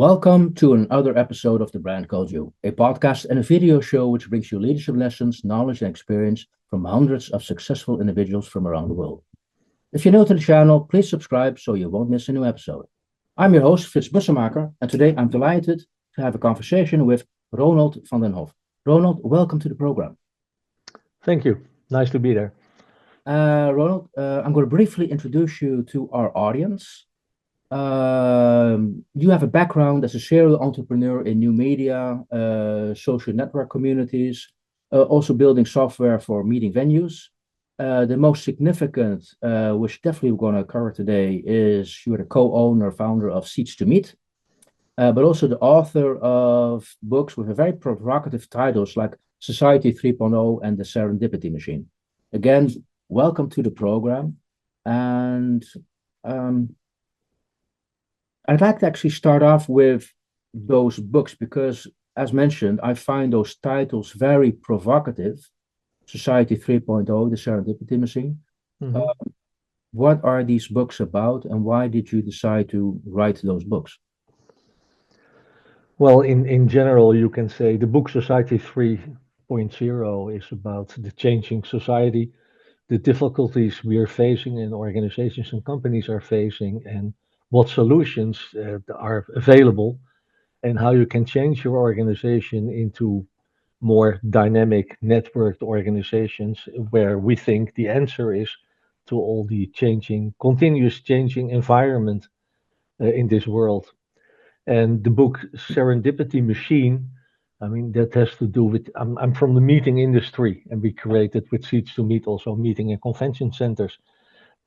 Welcome to another episode of The Brand Called You, a podcast and a video show which brings you leadership lessons, knowledge, and experience from hundreds of successful individuals from around the world. If you're new to the channel, please subscribe so you won't miss a new episode. I'm your host, Frits Bussemacher, and today I'm delighted to have a conversation with Ronald van den Hoff. Ronald, welcome to the program. Thank you. Nice to be there. Ronald, I'm going to briefly introduce you to our audience. You have a background as a serial entrepreneur in new media, social network communities, also building software for meeting venues. The most significant, which definitely we're going to cover today, is you're the co-owner, founder of Seats to Meet, but also the author of books with a very provocative titles like Society 3.0 and the Serendipity Machine. Again, welcome to the program. And I'd like to actually start off with those books because, as mentioned, I find those titles very provocative. Society 3.0, the Serendipity Machine. Mhm. What are these books about, and why did you decide to write those books? Well, in general, you can say the book Society 3.0 is about the changing society, the difficulties we are facing and organizations and companies are facing, and what solutions are available, and how you can change your organization into more dynamic, networked organizations where we think the answer is to all the changing, continuous changing environment in this world. And the book Serendipity Machine, I mean, that has to do with, I'm from the meeting industry, and we created with Seats to Meet also meeting and convention centers.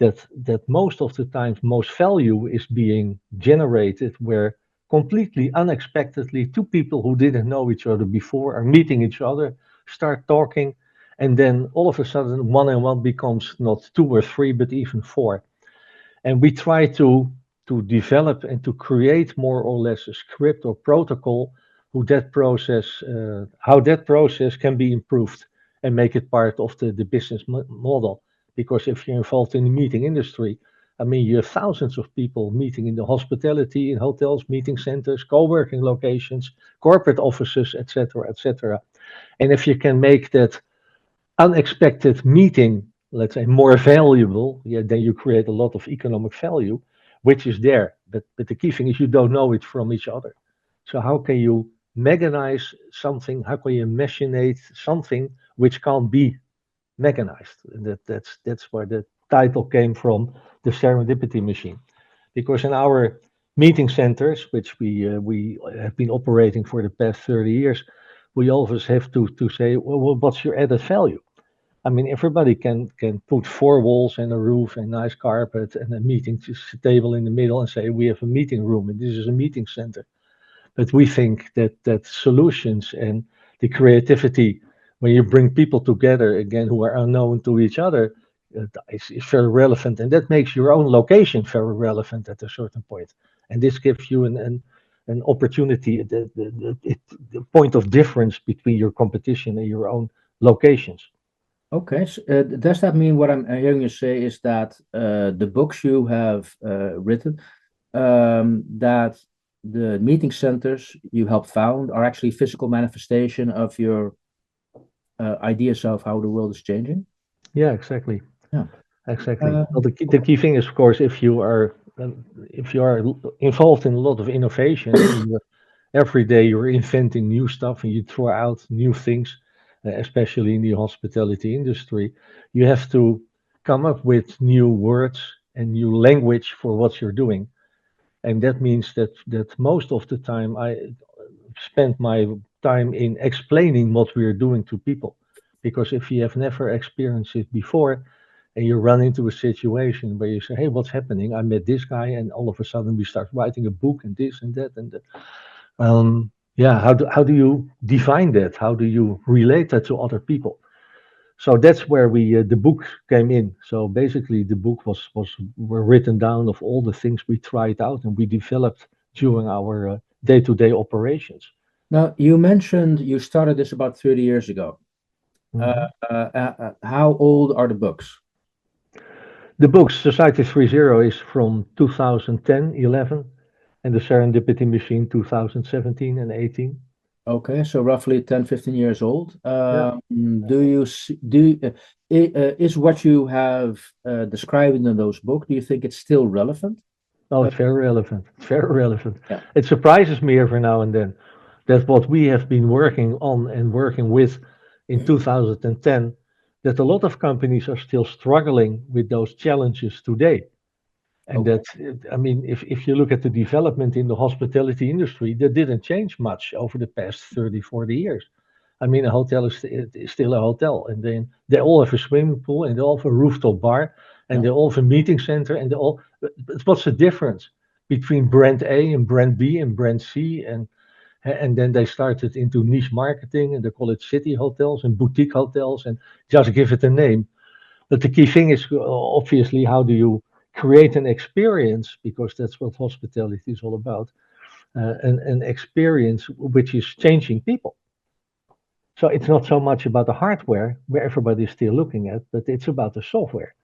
That most of the times, most value is being generated where completely unexpectedly two people who didn't know each other before are meeting each other, start talking, and then all of a sudden one and one becomes not two or three, but even four. And we try to develop and to create more or less a script or protocol how that process can be improved and make it part of the business model. Because if you're involved in the meeting industry, I mean, you have thousands of people meeting in the hospitality, in hotels, meeting centers, co-working locations, corporate offices, etc., etc. And if you can make that unexpected meeting, let's say, more valuable, yeah, then you create a lot of economic value, which is there. But the key thing is you don't know it from each other. So how can you mechanize something? How can you machinate something which can't be mechanized? And that's where the title came from, the Serendipity Machine. Because in our meeting centers, which we have been operating for the past 30 years, we always have to say, well, what's your added value? I mean, everybody can put four walls and a roof and nice carpet and a meeting table in the middle and say we have a meeting room and this is a meeting center. But we think that solutions and the creativity, when you bring people together again who are unknown to each other, is very relevant, and that makes your own location very relevant at a certain point. And this gives you an opportunity, the point of difference between your competition and your own locations. Okay, so, does that mean what I'm hearing you say is that the books you have written, that the meeting centers you helped found are actually physical manifestation of your ideas of how the world is changing? Yeah, exactly. Yeah. Exactly. Well, the key thing is, of course, if you are involved in a lot of innovation, and every day you're inventing new stuff and you throw out new things, especially in the hospitality industry, you have to come up with new words and new language for what you're doing. And that means that most of the time I spend my time in explaining what we are doing to people. Because if you have never experienced it before, and you run into a situation where you say, "Hey, what's happening? I met this guy," and all of a sudden we start writing a book and this and that and that. Yeah, how do you define that? How do you relate that to other people? So that's where the book came in. So basically, the book was were written down of all the things we tried out and we developed during our day-to-day operations. Now, you mentioned you started this about 30 years ago. Mhm. How old are the books? The book Society 3.0 is from 2010, 11. and the Serendipity Machine 2017 and 18. Okay, so roughly 10, 15 years old. Yeah. Is what you have described in those books, do you think it's still relevant? Oh, Uh, it's very relevant. It's very relevant. yeah. It surprises me every now and then that what we have been working on and working with in 2010, that a lot of companies are still struggling with those challenges today. And Okay. that, I mean, if you look at the development in the hospitality industry, that didn't change much over the past 30, 40 years. I mean, a hotel is still a hotel, and then they all have a swimming pool, and they all have a rooftop bar, and Yeah. they all have a meeting center, and they all. But what's the difference between brand A and brand B and brand C, and then they started into niche marketing, and they call it city hotels and boutique hotels, and just give it a name. But the key thing is obviously how do you create an experience, because that's what hospitality is all about, an experience which is changing people. So it's not so much about the hardware, where everybody's still looking at, but it's about the software.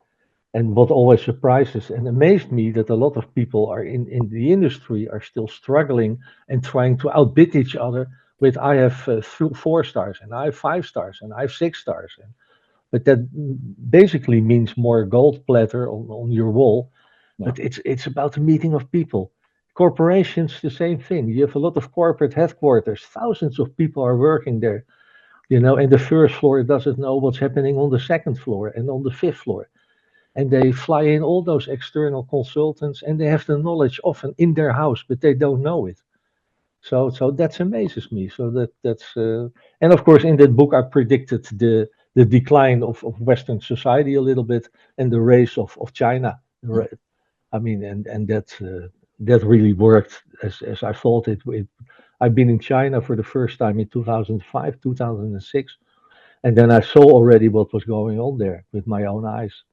And what always surprises and amazed me that a lot of people are in the industry are still struggling and trying to outbid each other with I have 4 stars and I have 5 stars and I have 6 stars. But that basically means more gold platter on your wall. Yeah. But it's about the meeting of people. Corporations, the same thing. You have a lot of corporate headquarters. Thousands of people are working there, and the first floor doesn't know what's happening on the second floor and on the fifth floor. And they fly in all those external consultants, and they have the knowledge often in their house, but they don't know it. So that amazes me. So that's and of course in that book I predicted the decline of Western society a little bit and the rise of China. I mean, and that really worked as I thought it. I've been in China for the first time in 2005, 2006, and then I saw already what was going on there with my own eyes.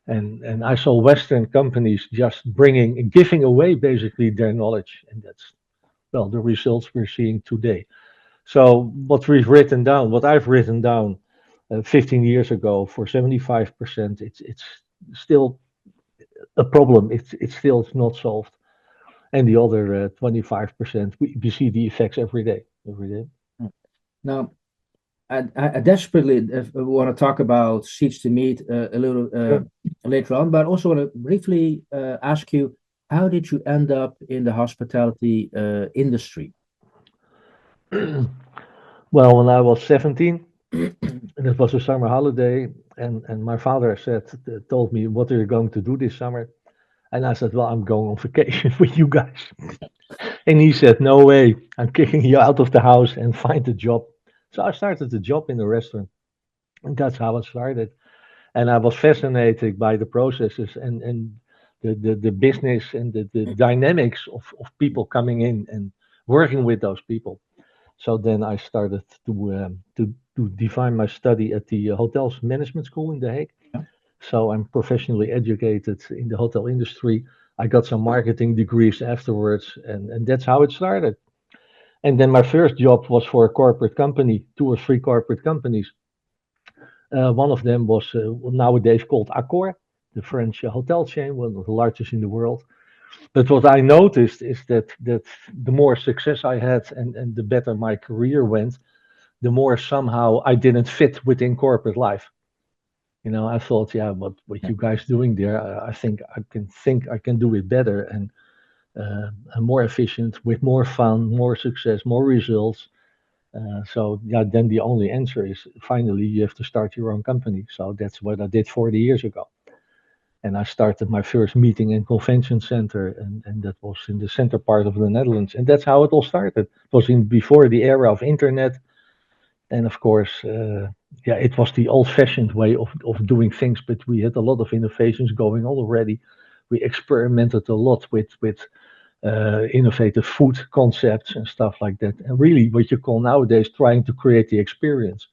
And I saw Western companies just giving away basically their knowledge, and that's well the results we're seeing today. So what I've written down 15 years ago for 75%, it's still a problem. It's still not solved, and the other 25%, we see the effects every day, every day. Now, I desperately want to talk about Seeds to Meet a little Sure. later on, but I also want to briefly ask you, how did you end up in the hospitality industry? Well, when I was 17, and it was a summer holiday, and my father told me, "What are you going to do this summer?" And I said, "Well, I'm going on vacation with you guys." And he said, "No way, I'm kicking you out of the house and find a job." So I started a job in a restaurant, and that's how it started. And I was fascinated by the processes and the business and the dynamics of people coming in and working with those people. So then I started to define my study at the hotels management school in The Hague. Yeah. So I'm professionally educated in the hotel industry. I got some marketing degrees afterwards, and that's how it started. And then my first job was for a corporate company, 2 or 3 corporate companies. One of them was nowadays called Accor, the French hotel chain, one of the largest in the world. But what I noticed is that the more success I had and the better my career went, the more somehow I didn't fit within corporate life. I thought, yeah, what Yeah. you guys doing there, think I can do it better and more efficient, with more fun, more success, more results. So yeah, then the only answer is finally you have to start your own company. So that's what I did 40 years ago. And I started my first meeting and convention center, and that was in the center part of the Netherlands. And that's how it all started. It was in before the era of internet, and of course, yeah, it was the old-fashioned way of doing things. But we had a lot of innovations going on already. We experimented a lot with innovative food concepts and stuff like that. And really, what you call nowadays trying to create the experience.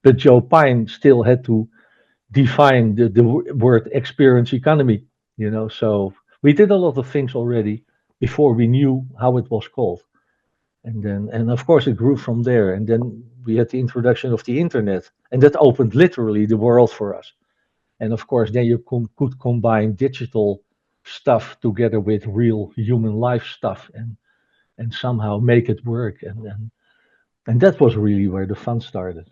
But Joe Pine still had to define the word experience economy, So we did a lot of things already before we knew how it was called. And of course, it grew from there. And then we had the introduction of the internet, and that opened literally the world for us. And of course, then you could combine digital stuff together with real human life stuff and somehow make it work. And that was really where the fun started.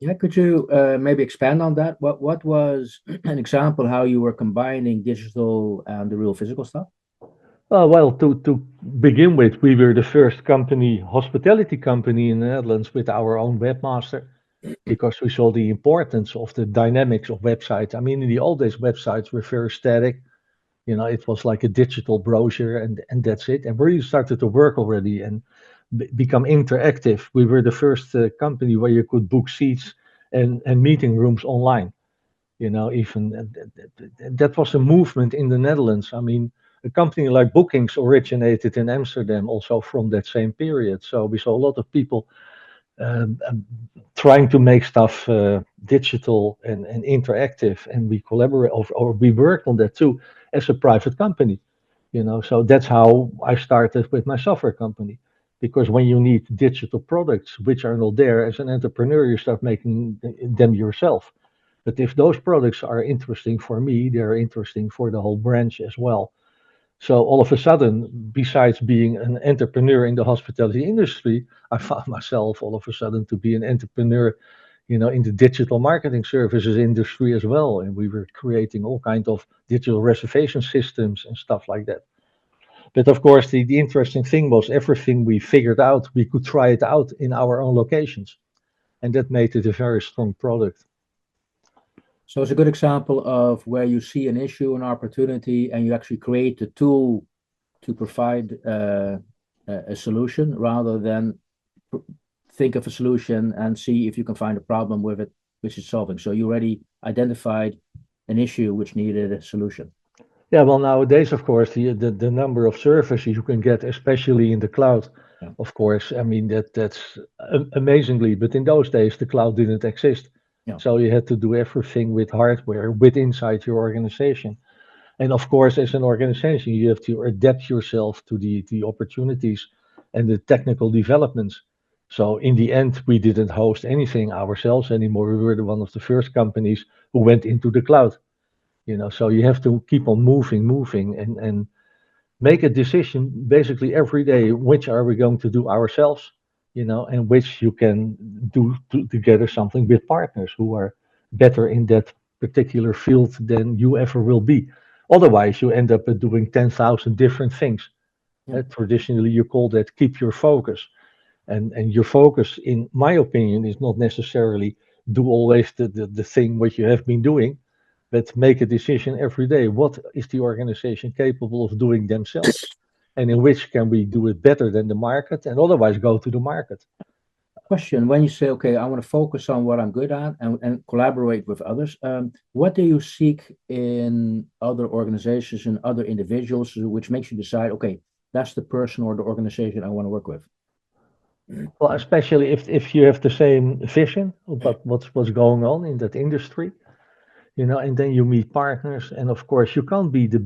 Yeah, could you maybe expand on that? What was an example how you were combining digital and the real physical stuff? Well, to begin with, we were the first company, hospitality company in the Netherlands with our own webmaster because we saw the importance of the dynamics of websites. I mean, in the old days, websites were very static. You know, it was like a digital brochure and that's it. And we started to work already and become interactive. We were the first company where you could book seats and meeting rooms online. You know, even that was a movement in the Netherlands. I mean, a company like Bookings originated in Amsterdam also from that same period. So we saw a lot of people trying to make stuff digital and interactive, and we collaborate or we worked on that too as a private company. You know, so that's how I started with my software company. Because when you need digital products which are not there as an entrepreneur, you start making them yourself. But if those products are interesting for me, they're interesting for the whole branch as well. So all of a sudden, besides being an entrepreneur in the hospitality industry, I found myself all of a sudden to be an entrepreneur, you know, in the digital marketing services industry as well. And we were creating all kinds of digital reservation systems and stuff like that. But of course, the interesting thing was everything we figured out, we could try it out in our own locations. And that made it a very strong product. So it's a good example of where you see an issue, an opportunity, and you actually create the tool to provide a solution rather than think of a solution and see if you can find a problem with it, which is solving. So you already identified an issue which needed a solution. Yeah, well, nowadays, of course, the number of services you can get, especially in the cloud, Yeah. of course, I mean that's amazingly. But in those days, the cloud didn't exist, Yeah. so you had to do everything with hardware, with inside your organization. And of course, as an organization, you have to adapt yourself to the opportunities and the technical developments. So in the end, we didn't host anything ourselves anymore. We were one of the first companies who went into the cloud. You know, so you have to keep on moving, and make a decision basically every day. Which are we going to do ourselves? You know, and which you can do together something with partners who are better in that particular field than you ever will be. Otherwise, you end up doing 10,000 different things. Yeah. Traditionally, you call that keep your focus. And your focus, in my opinion, is not necessarily do always the thing what you have been doing, but make a decision every day. What is the organization capable of doing themselves? And in which can we do it better than the market? And otherwise go to the market. Question, when you say, okay, I want to focus on what I'm good at and collaborate with others, what do you seek in other organizations and other individuals, which makes you decide, okay, that's the person or the organization I want to work with? Well, especially if you have the same vision about what's going on in that industry, you know, and then you meet partners. And of course, you can't be the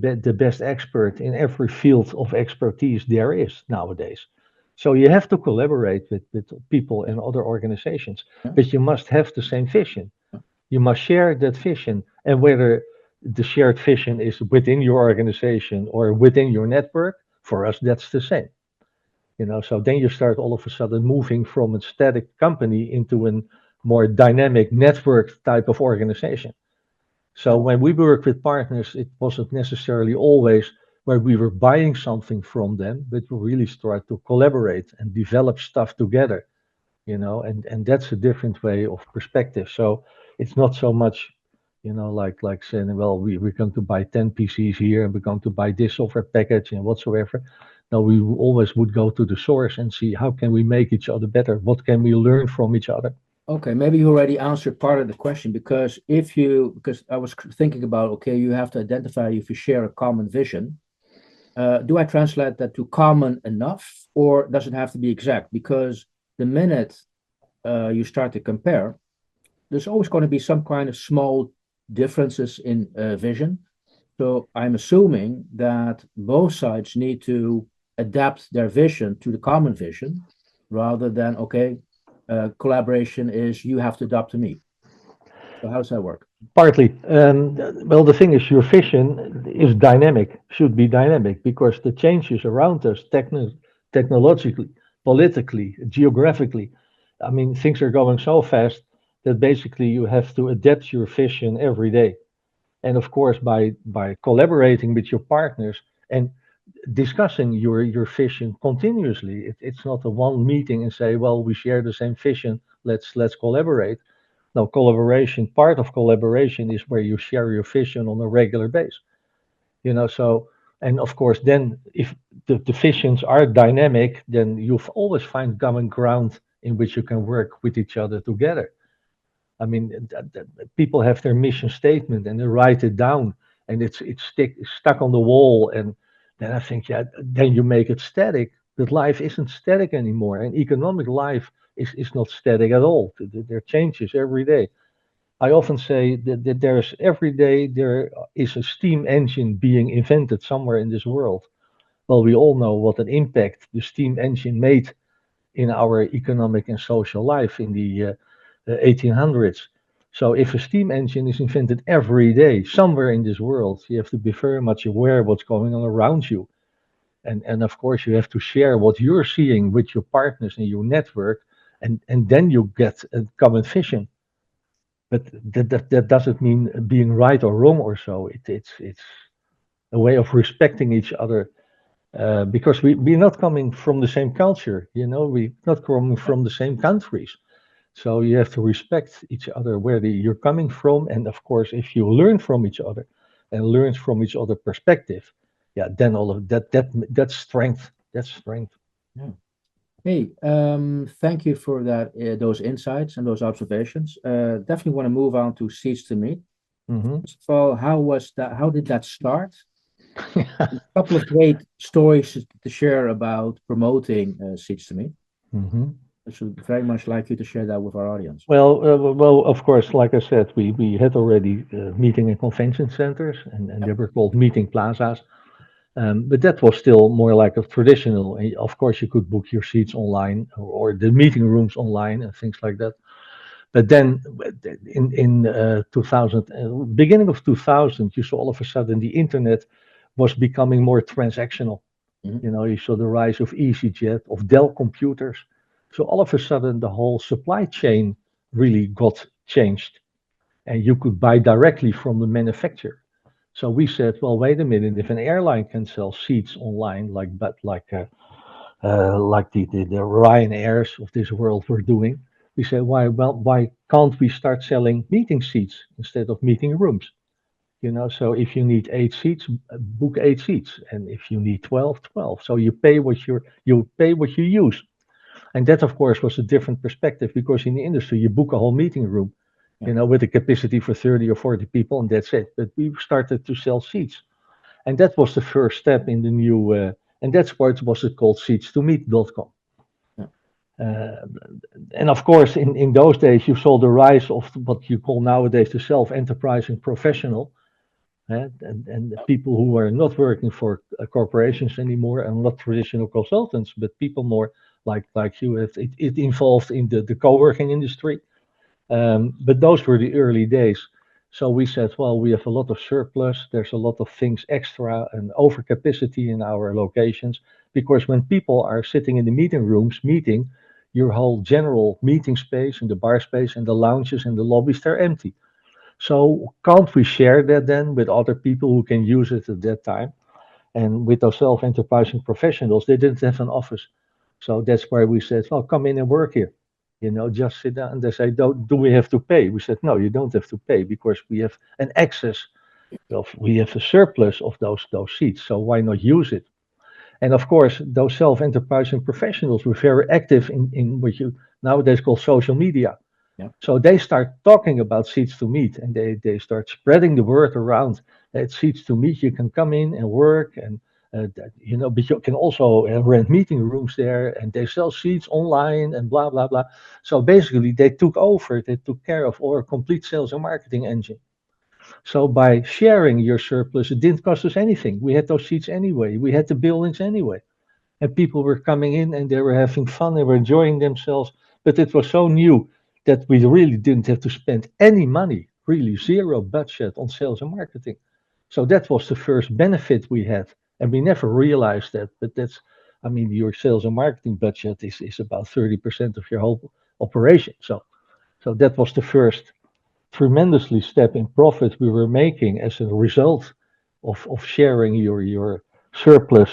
best expert in every field of expertise there is nowadays. So you have to collaborate with people in other organizations, Yeah. but you must have the same vision. Yeah. You must share that vision. And whether the shared vision is within your organization or within your network, for us, that's the same. You know, so then you start all of a sudden moving from a static company into a more dynamic network type of organization. So Yeah. when we work with partners, it wasn't necessarily always where we were buying something from them, but we really start to collaborate and develop stuff together, you know, and that's a different way of perspective. So it's not so much, you know, like saying, well, we're going to buy 10 PCs here and we're going to buy this software package and whatsoever. No, we always would go to the source and see how can we make each other better? What can we learn from each other? Okay, maybe you already answered part of the question because because I was thinking about, okay, you have to identify if you share a common vision. Do I translate that to common enough, or does it have to be exact? Because the minute you start to compare, there's always going to be some kind of small differences in vision. So I'm assuming that both sides need to adapt their vision to the common vision rather than, okay, collaboration is you have to adapt to me. So how does that work? Partly. Well, the thing is, your vision is dynamic, should be dynamic, because the changes around us, technologically, politically, geographically, I mean, things are going so fast that basically you have to adapt your vision every day. And of course, by collaborating with your partners and discussing your vision continuously, it's not a one meeting and say, well, we share the same vision, let's collaborate. Now, part of collaboration is where you share your vision on a regular basis. So, and of course, then if the visions are dynamic, then you've always find common ground in which you can work with each other together. I mean, people have their mission statement and they write it down, and it's stuck on the wall. And then I think, yeah, then you make it static. But life isn't static anymore, and economic life is not static at all. There are changes every day. I often say that there's every day there is a steam engine being invented somewhere in this world. Well, we all know what an impact the steam engine made in our economic and social life in the 1800s. So if a steam engine is invented every day somewhere in this world, you have to be very much aware of what's going on around you. And of course, you have to share what you're seeing with your partners in your network, and then you get a common vision. But that doesn't mean being right or wrong or so. It's a way of respecting each other, because we're not coming from the same culture, we're not coming from the same countries. So you have to respect each other where you're coming from. And of course, if you learn from each other and learn from each other perspective, yeah, then all of that's strength. That's strength. Yeah. Hey, thank you for that, those insights and those observations. Definitely want to move on to Seeds to Meet. Hmm. First of all, how was that? How did that start? A couple of great stories to share about promoting Seeds to Meet. Hmm. I should very much like you to share that with our audience. Well, of course, like I said, we had already meeting and convention centers, and they Yep. were called meeting plazas. But that was still more like a traditional. And of course, you could book your seats online, or the meeting rooms online and things like that. But then in 2000, beginning of 2000, you saw all of a sudden the internet was becoming more transactional. Mhm. You saw the rise of EasyJet, of Dell computers. So all of a sudden, the whole supply chain really got changed, and you could buy directly from the manufacturer. So we said, well, wait a minute, if an airline can sell seats online, like the Ryanairs of this world were doing, we said, why can't we start selling meeting seats instead of meeting rooms? So if you need 8 seats, book 8 seats, and if you need 12, 12. So you pay what you use. And that, of course, was a different perspective, because in the industry, you book a whole meeting room, Yeah. with a capacity for 30 or 40 people, and that's it. But we started to sell seats. And that was the first step in the new, and that's why it was called seats2meet.com. Yeah. Uh, and of course, in those days, you saw the rise of what you call nowadays the self-enterprising professional, and the Yep. people who are not working for corporations anymore, and not traditional consultants, but people more like you. It involved in the co-working industry, but those were the early days. So we said, well, we have a lot of surplus. There's a lot of things extra and overcapacity in our locations, because when people are sitting in the meeting rooms meeting, your whole general meeting space and the bar space and the lounges and the lobbies, they're empty. So can't we share that then with other people who can use it at that time? And with those self-enterprising professionals, they didn't have an office. So that's why we said, well, come in and work here. Just sit down. And they say, do we have to pay? We said, no, you don't have to pay, because we have an excess we have a surplus of those seats. So why not use it? And of course, those self-enterprising professionals were very active in what you nowadays call social media. Yeah. So they start talking about Seats to Meet, and they start spreading the word around. At Seats to Meet, you can come in and work, and but you can also rent meeting rooms there, and they sell seats online and blah blah blah. So basically, they took over, they took care of our complete sales and marketing engine. So by sharing your surplus, it didn't cost us anything. We had those seats anyway. We had the buildings anyway, and people were coming in and they were having fun. They were enjoying themselves. But it was so new that we really didn't have to spend any money really zero budget on sales and marketing. So that was the first benefit we had. And we never realized that. But your sales and marketing budget is about 30% of your whole operation. So that was the first tremendously step in profit we were making as a result of sharing your surplus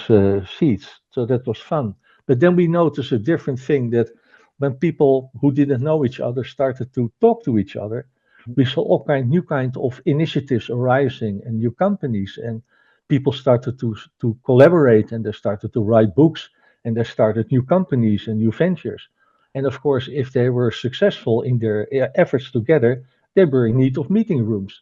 seats. So that was fun. But then we noticed a different thing, that when people who didn't know each other started to talk to each other, we saw new kind of initiatives arising and new companies, and people started to collaborate, and they started to write books, and they started new companies and new ventures. And of course, if they were successful in their efforts together, they were in need of meeting rooms.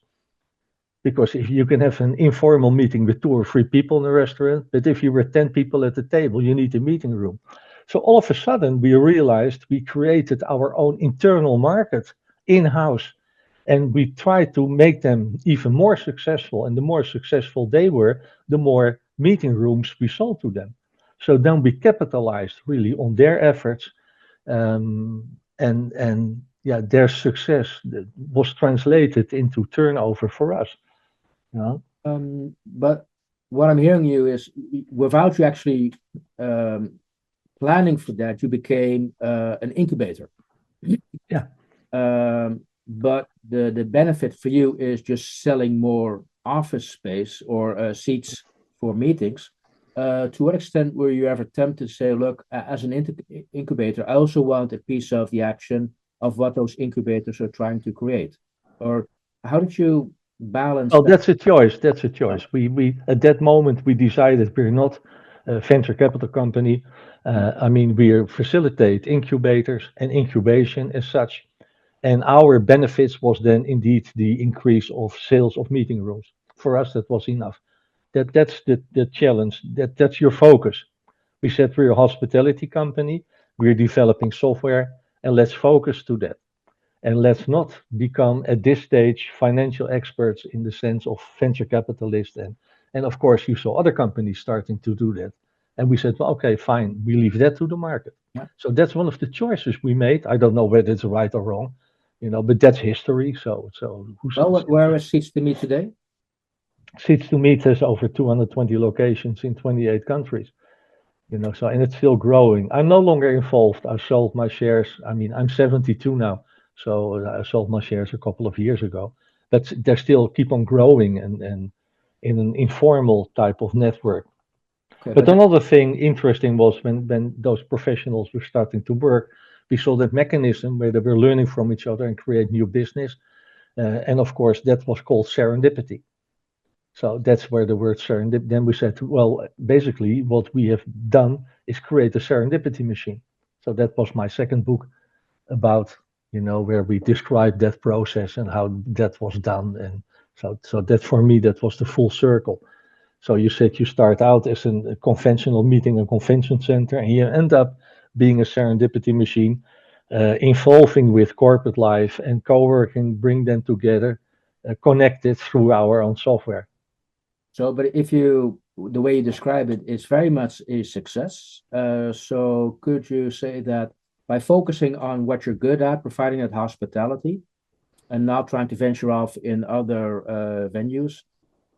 Because if you can have an informal meeting with 2 or 3 people in a restaurant, but if you were 10 people at the table, you need a meeting room. So all of a sudden, we realized we created our own internal market in-house, and we tried to make them even more successful. And the more successful they were, the more meeting rooms we sold to them. So then we capitalized really on their efforts, and yeah, their success was translated into turnover for us. But what I'm hearing you is, without you actually planning for that, you became an incubator. Yeah. But the benefit for you is just selling more office space or seats for meetings. To what extent were you ever tempted to say, look, as an incubator, I also want a piece of the action of what those incubators are trying to create? Or how did you balance that? That's a choice. That's a choice. We at that moment we decided we're not a venture capital company. We facilitate incubators and incubation as such. And our benefits was then indeed the increase of sales of meeting rooms. For us, that was enough. That's the challenge. That's your focus. We said we're a hospitality company. We're developing software, and let's focus to that. And let's not become at this stage financial experts in the sense of venture capitalists. And of course, you saw other companies starting to do that. And we said, well, okay, fine, we leave that to the market. Yeah. So that's one of the choices we made. I don't know whether it's right or wrong, but that's history. So Where is Seats to Me today? Seats to Meet has over 220 locations in 28 countries. And it's still growing. I'm no longer involved. I sold my shares. I'm 72 now, so I sold my shares a couple of years ago. But they still keep on growing and in an informal type of network. Okay, But another thing interesting was when those professionals were starting to work, we saw that mechanism where they were learning from each other and create new business. And of course, that was called serendipity. So that's where the word serendipity. Then we said, well, basically, what we have done is create a serendipity machine. So that was my second book about, where we described that process and how that was done. And so that for me, that was the full circle. So you said you start out as a conventional meeting and convention center, and you end up being a serendipity machine, involving with corporate life and co-working, bring them together, connected through our own software. So, but the way you describe it is very much a success. So could you say that by focusing on what you're good at, providing that hospitality, and not trying to venture off in other venues,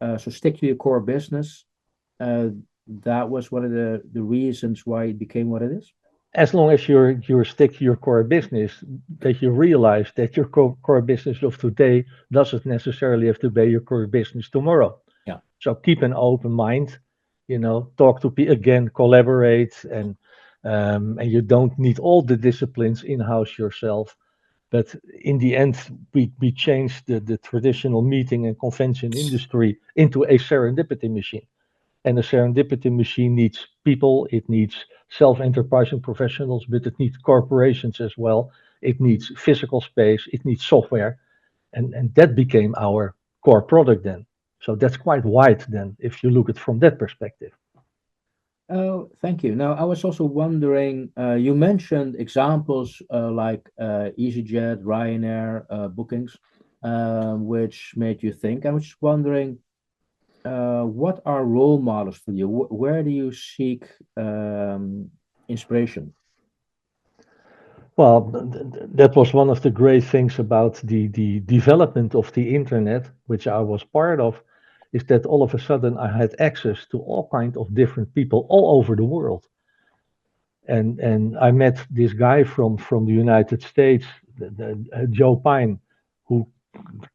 so stick to your core business, that was one of the reasons why it became what it is? As long as you stick to your core business, that you realize that your core business of today doesn't necessarily have to be your core business tomorrow. Yeah. So keep an open mind, talk to people again, collaborate, and you don't need all the disciplines in-house yourself. But in the end, we changed the traditional meeting and convention industry into a serendipity machine. And a serendipity machine needs people, it needs self-enterprising professionals, but it needs corporations as well. It needs physical space, it needs software. And that became our core product then. So that's quite wide then, if you look at it from that perspective. Oh, thank you. Now, I was also wondering, you mentioned examples like EasyJet, Ryanair, bookings, which made you think. I was just wondering, what are role models for you? Where do you seek inspiration? Well, that was one of the great things about the development of the internet, which I was part of, is that all of a sudden I had access to all kinds of different people all over the world. And I met this guy from the United States, Joe Pine, who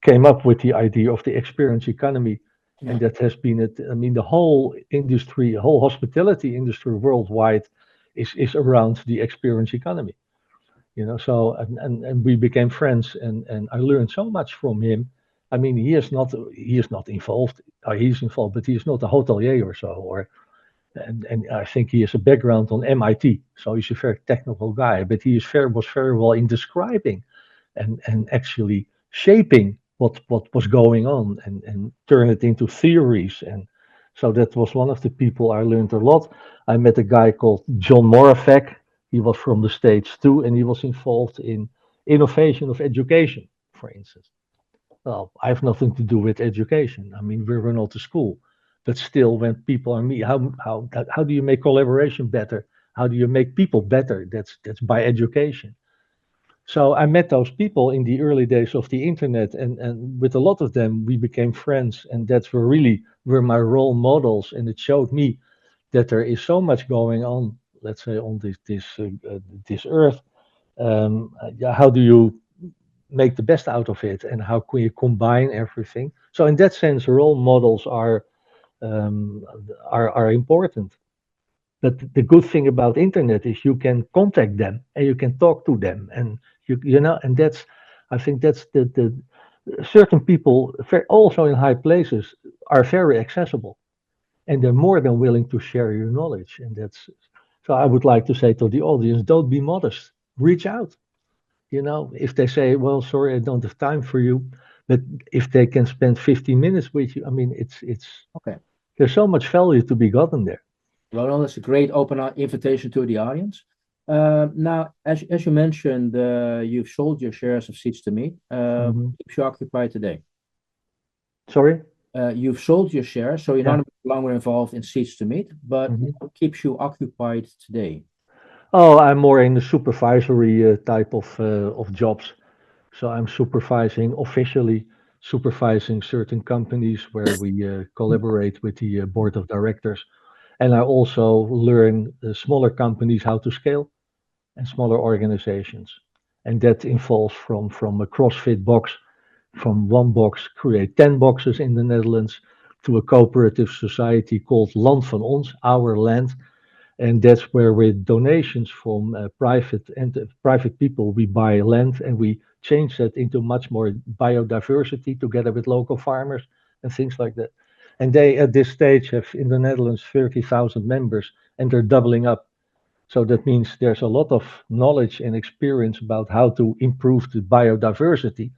came up with the idea of the experience economy. Yeah. And that has been it. I mean, the whole industry, the whole hospitality industry worldwide is around the experience economy. So and we became friends, and I learned so much from him. I mean, he is not involved. He's involved, but he is not a hotelier or so, and I think he has a background on MIT, so he's a very technical guy. But was very well in describing and actually shaping what was going on and turn it into theories. And so that was one of the people I learned a lot. I met a guy called John Moravec. He was from the States too, and he was involved in innovation of education, for instance. Well, I have nothing to do with education. I mean, we were not a school, but still, when people are me, how do you make collaboration better? How do you make people better? That's by education. So I met those people in the early days of the internet, and with a lot of them we became friends, and that's were my role models, and it showed me that there is so much going on, let's say, on this earth. Yeah, how do you make the best out of it, and how can you combine everything? So in that sense, role models um, are important. But the good thing about internet is you can contact them and you can talk to them, and and I think that's the certain people also in high places are very accessible, and they're more than willing to share your knowledge, and that's so I would like to say to the audience, don't be modest, reach out. If they say, well, sorry, I don't have time for you, but if they can spend 15 minutes with you, I mean, it's Okay. there's so much value to be gotten there. Ronald, it's a great open invitation to the audience. Now, as you mentioned, you've sold your shares of Seats to Meet. Mhm. Keeps you occupied today. Sorry. You've sold your shares, so you're Yeah. not longer involved in Seats to Meet, but Mhm. what keeps you occupied today? Oh, I'm more in the supervisory type of jobs. So I'm supervising officially supervising certain companies where we collaborate with the board of directors, and I also learn smaller companies how to scale and smaller organizations, and that involves from a CrossFit box, from one box create 10 boxes in the Netherlands to a cooperative society called Land van Ons, our land, and that's where with donations from private people we buy land and we change that into much more biodiversity together with local farmers and things like that. And they at this stage have in the Netherlands 30,000 members, and they're doubling up. So that means there's a lot of knowledge and experience about how to improve the biodiversity,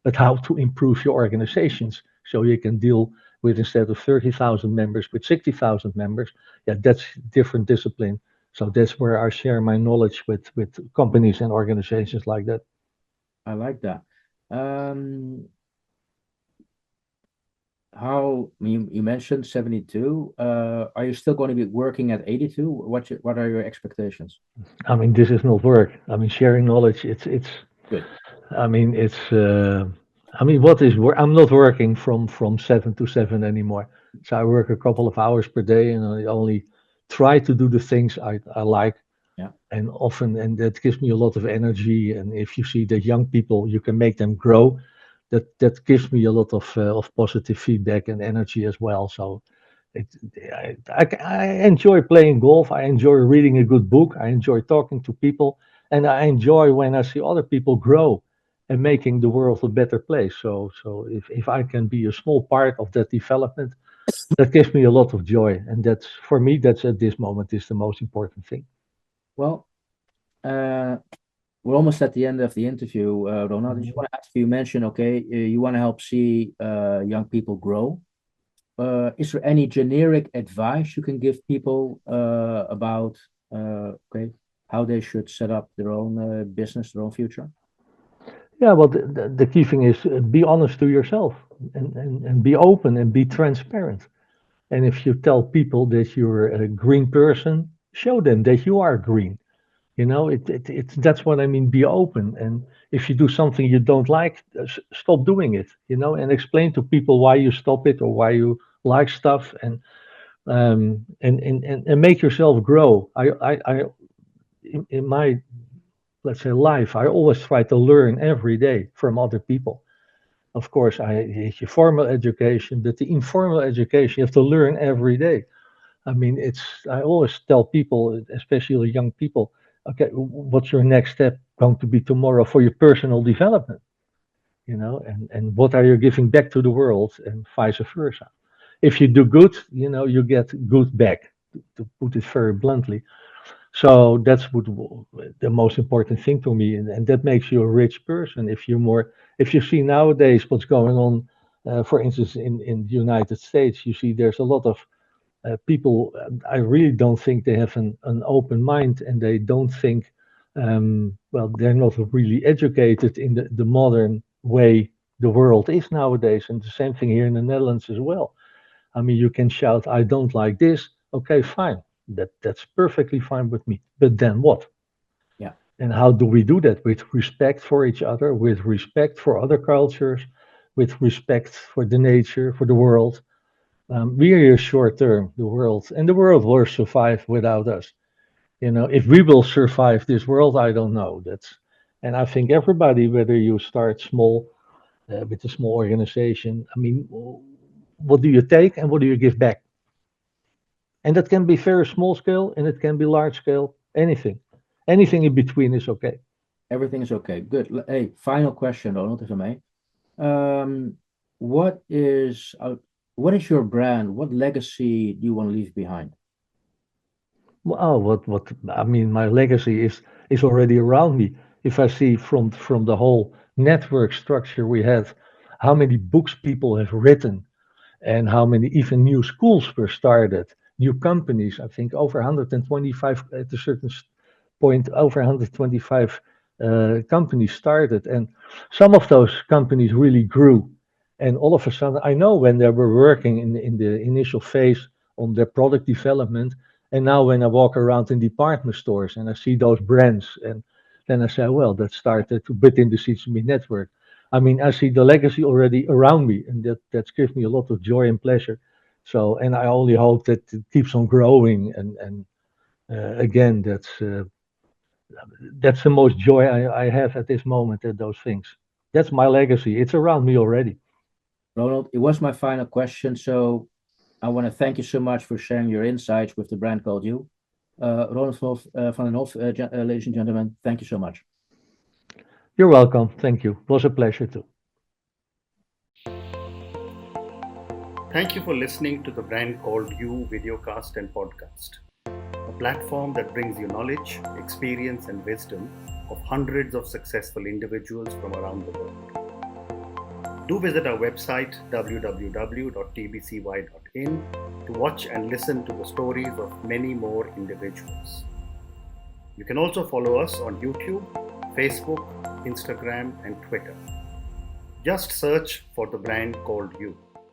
but how to improve your organizations so you can deal with, instead of 30,000 members, with 60,000 members. Yeah, that's different discipline. So that's where I share my knowledge with companies and organizations like that. I like that. Um, you mentioned 72. Are you still going to be working at 82? What are your expectations? I mean, this is not work. I mean, sharing knowledge. It's. Good. I mean, it's. I mean, what is work? I'm not working from 7 to 7 anymore. So I work a couple of hours per day, and I only try to do the things I like, Yeah, and often, and that gives me a lot of energy. And if you see that young people, you can make them grow. That gives me a lot of positive feedback and energy as well. So it, I enjoy playing golf. I enjoy reading a good book. I enjoy talking to people, and I enjoy when I see other people grow and making the world a better place. So if I can be a small part of that development, that gives me a lot of joy, and that's for me. That's at this moment is the most important thing. well, uh, we're almost at the end of the interview, Ronald. I just Mhm. want to ask you, you mentioned, okay, you want to help see young people grow. Is there any generic advice you can give people about, okay, how they should set up their own business, their own future? Yeah, well, the key thing is be honest to yourself, and be open and be transparent. And if you tell people that you're a green person, show them that you are green. You know, that's what I mean. Be open, and if you do something you don't like, stop doing it. You know, and explain to people why you stop it or why you like stuff, and make yourself grow. In my, let's say, life, I always try to learn every day from other people. Of course, I get your formal education, but the informal education you have to learn every day. I mean, I always tell people, especially young people, okay, what's your next step going to be tomorrow for your personal development? You know, and what are you giving back to the world, and vice versa. If you do good, you know, you get good back, to put it very bluntly. So that's what the most important thing to me, and that makes you a rich person. If you see nowadays what's going on, for instance, in the United States, you see there's a lot of people. I really don't think they have an open mind, and they don't think, well, they're not really educated in the modern way the world is nowadays, and the same thing here in the Netherlands as well. I mean, you can shout, "I don't like this." Okay, fine. That's perfectly fine with me. But then what? Yeah. And how do we do that? With respect for each other, with respect for other cultures, with respect for the nature, for the world. We are here short term, the world, and the world will survive without us. You know, if we will survive this world, I don't know. And I think everybody, whether you start small, with a small organization, I mean, what do you take and what do you give back? And that can be very small scale and it can be large scale, anything. Anything in between is okay. Everything is okay. Good. Hey, final question, Ronald, if I may. Um, what is uh, what is your brand? What legacy do you want to leave behind? Well, what I mean, my legacy is already around me. If I see from the whole network structure we have, how many books people have written, and how many even new schools were started, new companies. I think over 125 at a certain point, over 125 companies started, and some of those companies really grew. And all of a sudden, I know when they were working in the initial phase on their product development, and now when I walk around in department stores and I see those brands, and then I say, well, that started within the CCME network. I mean, I see the legacy already around me, and that gives me a lot of joy and pleasure. So, and I only hope that it keeps on growing. And again, that's the most joy I have at this moment at those things. That's my legacy. It's around me already. Ronald, it was my final question, so I want to thank you so much for sharing your insights with the brand called you. Ronald van den Hof, ladies and gentlemen, thank you so much. You're welcome. Thank you. It was a pleasure too. Thank you for listening to the Brand Called You videocast and podcast, a platform that brings you knowledge, experience, and wisdom of hundreds of successful individuals from around the world. Do visit our website www.tbcy.in to watch and listen to the stories of many more individuals. You can also follow us on YouTube, Facebook, Instagram, and Twitter. Just search for the brand called You.